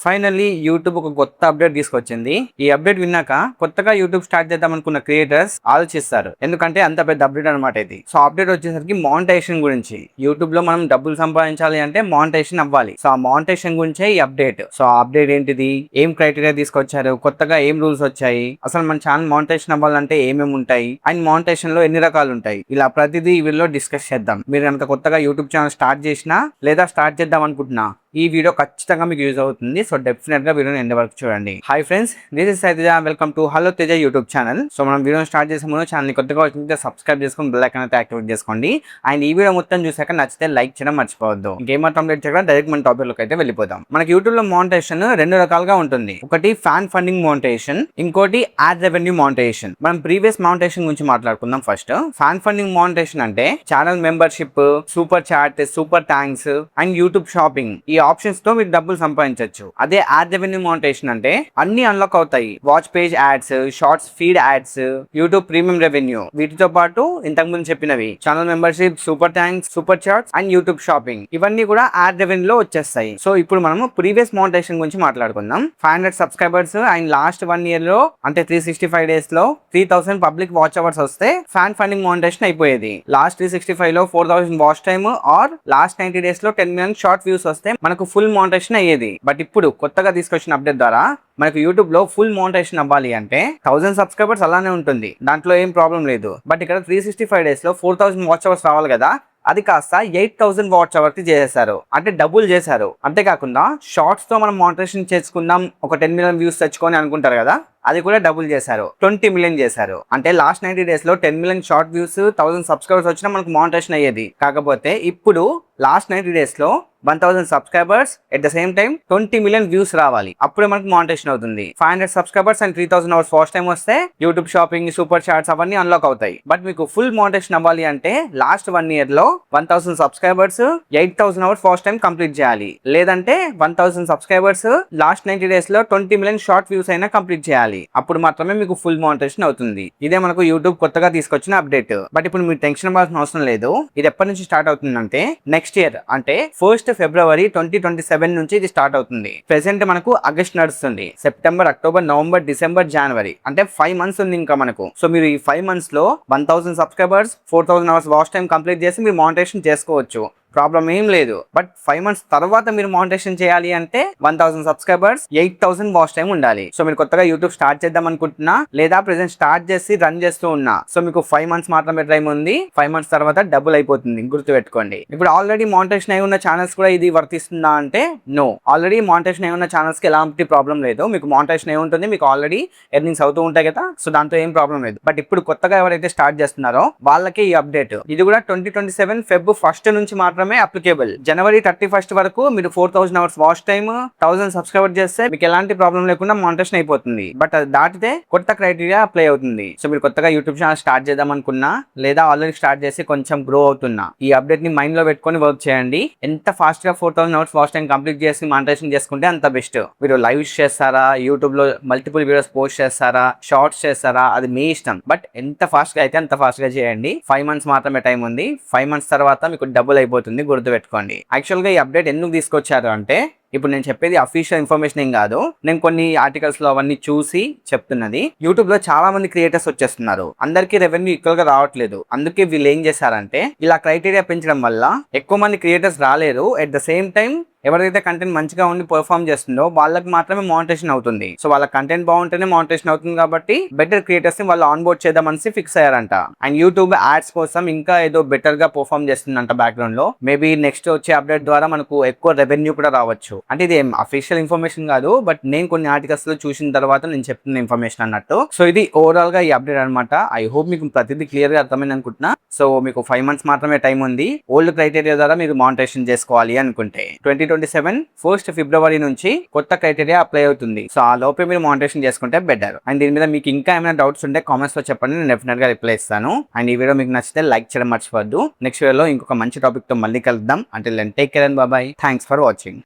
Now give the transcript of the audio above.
Finally YouTube ఒక కొత్త update తీసుకొచ్చింది. ఈ అప్డేట్ విన్నాక కొత్తగా యూట్యూబ్ స్టార్ట్ చేద్దాం అనుకున్న క్రియేటర్స్ ఆలోచిస్తారు. ఎందుకంటే అంత పెద్ద అప్డేట్ అనమాట ఇది. సో అప్డేట్ వచ్చేసరికి మానిటైజేషన్ గురించి. యూట్యూబ్ లో మనం డబ్బులు సంపాదించాలి అంటే మానిటైజేషన్ అవ్వాలి. సో ఆ మానిటైజేషన్ గురించే ఈ అప్డేట్. సో ఆ అప్డేట్ ఏంటిది, ఏం క్రైటీరియా తీసుకొచ్చారు, కొత్తగా ఏం రూల్స్ వచ్చాయి, అసలు మన ఛానల్ మానిటైజేషన్ అవ్వాలంటే ఏమేమి ఉంటాయి అండ్ మానిటైజేషన్ లో ఎన్ని రకాలు ఉంటాయి, ఇలా ప్రతిదీ ఈ వీడియోలో డిస్కస్ చేద్దాం. మీరు కనుక కొత్తగా యూట్యూబ్ ఛానల్ స్టార్ట్ చేసినా లేదా స్టార్ట్ చేద్దాం అనుకుంటున్నా ఈ వీడియో ఖచ్చితంగా మీకు యూజ్ అవుతుంది. సో డెఫినెట్ గా వీడియోని ఎండ్ వరకు చూడండి. Hi friends, this is Teja. Welcome to hello Teja YouTube channel. So మనం వీడియో స్టార్ట్ చేసే ముందు ఛానల్ కొత్తగా వచ్చింటే సబ్స్క్రైబ్ చేసుకొని బెల్ ఐకాన్ అయితే యాక్టివేట్ చేసుకోండి. అండ్ ఈ వీడియో మొత్తం చూసాక నచ్చితే లైక్ చేయడం మర్చిపోవద్దు. ఇంకేమాత్రం లేట్ చేయకుండా డైరెక్ట్ మన టాపిక్ లోకి అయితే వెళ్ళిపోదాం. మనకి యూట్యూబ్ లో మానిటైజేషన్ రెండు రకాలుగా ఉంటుంది. ఒకటి ఫ్యాన్ ఫండింగ్ మానిటైజేషన్, ఇంకోటి యాడ్ రెవెన్యూ మానిటైజేషన్. మనం ప్రీవియస్ మానిటైజేషన్ గురించి మాట్లాడుకుందాం. ఫస్ట్ ఫ్యాన్ ఫండింగ్ మానిటైజేషన్ అంటే channel membership, super chat, super thanks and YouTube shopping, ఈ ఆప్షన్స్ తో మీరు డబ్బులు సంపాదించవచ్చు. అదే యాడ్ రెవెన్యూ మానిటైజేషన్ అంటే అన్ని అన్లాక్ అవుతాయి. Watch page ads, shorts feed ads, YouTube premium revenue, వీటితో పాటు ఇంతకు ముందు చెప్పినవి channel membership, super thanks, super chats and YouTube shopping, ఇవన్నీ కూడా యాడ్ రెవెన్యూ లో వచ్చేస్తాయి. సో ఇప్పుడు మనము ప్రీవియస్ మానిటైజేషన్ గురించి మాట్లాడుకుందాం. 500 సబ్స్క్రైబర్స్ అండ్ లాస్ట్ 1 year లో అంటే 365 days లో 3000 పబ్లిక్ వాచ్ అవర్స్ వస్తే ఫ్యాన్ ఫండింగ్ మానిటైజేషన్ అయిపోయేది. లాస్ట్ 365 లో 4000 watch time or last 90 days లో 10 million షార్ట్ వ్యూస్ వస్తే మనకు ఫుల్ మానిటైజేషన్ అయ్యేది. బట్ ఇప్పుడు కొత్తగా తీసుకొచ్చిన అప్డేట్ ద్వారా మనకు యూట్యూబ్ లో ఫుల్ మానిటైజేషన్ అవ్వాలి అంటే 1000 సబ్స్క్రైబర్స్ అలానే ఉంటుంది, దాంట్లో ఏం ప్రాబ్లం లేదు. బట్ ఇక్కడ 365 days లో 4000 వాచ్ అవర్స్ రావాలి కదా, అది కాస్త 8000 వాచ్ అవర్ కి చేశారు. అంటే డబుల్ చేశారు. అంతేకాకుండా షార్ట్స్ తో మనం మానిటైజేషన్ చేసుకుందాం, ఒక 10 million వ్యూస్ తెచ్చుకొని అనుకుంటారు కదా, అది కూడా డబుల్ చేశారు, 20 million చేశారు. అంటే లాస్ట్ 90 days లో 10 million షార్ట్ వ్యూస్, 1000 సబ్స్క్రైబర్స్ వచ్చినా మనకు మానిటైజేషన్ అయ్యేది. కాకపోతే ఇప్పుడు లాస్ట్ 90 days లో 1000 subscribers at the same time 20 million views రావాలి, అప్పుడే మనకు మానిటైజేషన్ అవుతుంది. 500 subscribers and 3000 hours watch time వస్తే యూట్యూబ్ షాపింగ్, సూపర్ చాట్స్ అవన్నీ అన్లాక్ అవుతాయి. బట్ మీకు ఫుల్ మానిటైజేషన్ అవ్వాలి అంటే లాస్ట్ 1 year లో 1000 subscribers, 8000 hours watch time complete చేయాలి. లేదంటే 1000 సబ్స్క్రైబర్స్, లాస్ట్ 90 days లో 20 million షార్ట్ వ్యూస్ అయినా కంప్లీట్ చేయాలి. అప్పుడు మాత్రమే మీకు ఫుల్ మానిటైజేషన్ అవుతుంది. ఇదే మనకు యూట్యూబ్ కొత్తగా తీసుకొచ్చిన అప్డేట్. బట్ ఇప్పుడు మీరు టెన్షన్ అవ్వాల్సిన అవసరం లేదు. ఇది ఎప్పటి నుంచి స్టార్ట్ అవుతుందంటే నెక్స్ట్ ఇయర్ అంటే 1st February 2027 నుంచి ఇది స్టార్ట్ అవుతుంది. ప్రెసెంట్ మనకు ఆగస్ట్ నడుస్తుంది. సెప్టెంబర్, అక్టోబర్, నవంబర్, డిసెంబర్, జనవరి అంటే 5 months ఉంది ఇంకా మనకు. సో మీరు ఈ 5 months లో 1000 subscribers, 4000 hours watch time complete చేసి మీరు మానిటైజేషన్ చేసుకోవచ్చు, ప్రాబ్లం ఏం లేదు. బట్ 5 months తర్వాత మీరు మానిటైజేషన్ చేయాలి అంటే 1000 సబ్స్క్రైబర్స్, 8000 వాచ్ టైం ఉండాలి. సో మీరు కొత్తగా యూట్యూబ్ స్టార్ట్ చేద్దాం అనుకుంటున్నా లేదా ప్రెసెంట్ స్టార్ట్ చేసి రన్ చేస్తూ ఉన్నా, సో మీకు 5 months మాత్రమే టైం ఉంది. 5 months తర్వాత డబుల్ అయిపోతుంది, గుర్తు పెట్టుకోండి. ఇప్పుడు ఆల్రెడీ మానిటైజేషన్ అయి ఉన్న ఛానల్స్ కూడా ఇది వర్తిస్తుందా అంటే నో. ఆల్రెడీ మానిటైజేషన్ అయి ఉన్న ఛానల్స్ కి ఎలాంటి ప్రాబ్లం లేదు. మీకు మానిటైజేషన్ అయి ఉంటుంది, మీకు ఆల్రెడీ ఎర్నింగ్స్ అవుతూ ఉంటాయి కదా, సో దాంతో ఏం ప్రాబ్లం లేదు. బట్ ఇప్పుడు కొత్తగా ఎవరైతే స్టార్ట్ చేస్తున్నారో వాళ్ళకి ఈ అప్డేట్. ఇది కూడా 2027 Feb 1st నుంచి మాత్రమే అప్లికేబుల్. జనవరి 31st వరకు మీరు 4000 అవర్స్ వాచ్ టైమ్, 1000 సబ్స్క్రైబర్ చేస్తే మీకు ఎలాంటి ప్రాబ్లం లేకుండా మానిటైజేషన్ అయిపోతుంది. బట్ అది దాటితే కొత్త క్రైటీరియా అప్లై అవుతుంది. సో మీరు కొత్తగా యూట్యూబ్ ఛానల్ స్టార్ట్ చేద్దాం అనుకున్నా లేదా ఆల్రెడీ స్టార్ట్ చేసి కొంచెం గ్రో అవుతున్నా, ఈ అప్డేట్ ని మైండ్ లో పెట్టుకొని వర్క్ చేయండి. ఎంత ఫాస్ట్ గా 4000 అవర్స్ వాచ్ టైం కంప్లీట్ చేసి మానిటైజేషన్ చేసుకుంటే అంత బెస్ట్. మీరు లైవ్స్ చేస్తారా, యూట్యూబ్ లో మల్టిపుల్ వీడియోస్ పోస్ట్ చేస్తారా, షార్ట్స్ చేస్తారా, అది మీ ఇష్టం. బట్ ఎంత ఫాస్ట్ గా అయితే అంత ఫాస్ట్ గా చేయండి. 5 months మాత్రమే టైం ఉంది. 5 months తర్వాత మీకు డబుల్ అయిపోతుంది, గుర్తుపెట్టుకోండి. యాక్చువల్ గా ఈ అప్డేట్ ఎందుకు తీసుకొచ్చారు అంటే ఇప్పుడు నేను చెప్పేది అఫీషియల్ ఇన్ఫర్మేషన్ ఏం కాదు, నేను కొన్ని ఆర్టికల్స్ లో అవన్నీ చూసి చెప్తున్నది. యూట్యూబ్ లో చాలా మంది క్రియేటర్స్ వచ్చేస్తున్నారు, అందరికీ రెవెన్యూ ఈక్వల్ గా రావట్లేదు. అందుకే వీళ్ళు ఏం చేశారంటే ఇలా క్రైటీరియా పెంచడం వల్ల ఎక్కువ మంది క్రియేటర్స్ రాలేరు. ఎట్ ద సేమ్ టైం ఎవరైతే కంటెంట్ మంచిగా ఉండి పర్ఫార్మ్ చేస్తుందో వాళ్ళకి మాత్రమే మానిటైజేషన్ అవుతుంది. సో వాళ్ళ కంటెంట్ బాగుంటేనే మానిటైజేషన్ అవుతుంది. కాబట్టి బెటర్ క్రియేటర్స్ ని వాళ్ళు ఆన్ బోర్డ్ చేద్దామని ఫిక్స్ అయ్యారంట. అండ్ యూట్యూబ్ యాడ్స్ కోసం ఇంకా ఏదో బెటర్ గా పర్ఫార్మ్ చేస్తుందంట బ్యాక్గ్రౌండ్ లో. మేబీ నెక్స్ట్ వచ్చే అప్డేట్ ద్వారా మనకు ఎక్కువ రెవెన్యూ కూడా రావచ్చు. అంటే ఇది ఏం అఫీషియల్ ఇన్ఫర్మేషన్ కాదు, బట్ నేను కొన్ని ఆర్టికల్స్ లో చూసిన తర్వాత నేను చెప్తున్న ఇన్ఫర్మేషన్ అన్నట్టు. సో ఇది ఓవరాల్ గా ఈ అప్డేట్ అనమాట. ఐ హోప్ మీకు ప్రతిదీ క్లియర్ గా అర్థమైంది అనుకుంటున్నా. సో మీకు 5 months మాత్రమే టైం ఉంది ఓల్డ్ క్రైటీరియా ద్వారా మీరు మానిటైజేషన్ చేసుకోవాలి అనుకుంటే. 2027 1st February నుంచి కొత్త క్రైటీరియా అప్లై అవుతుంది. సో ఆ లోపే మీరు మానిటైజేషన్ చేసుకుంటే బెటర్. అండ్ దీని మీద మీకు ఇంకా ఏమైనా డౌట్స్ ఉంటే కామెంట్స్ లో చెప్పండి, నేను డెఫినెట్ గా రిప్లై ఇస్తాను. అండ్ ఈ వీడియో మీకు నచ్చితే లైక్ చేయడం మర్చిపోవద్దు. నెక్స్ట్ వీడియోలో ఇంకొక మంచి టాపిక్ తో మళ్ళీ కలుద్దాం. Until then take care and bye bye. Thanks for watching.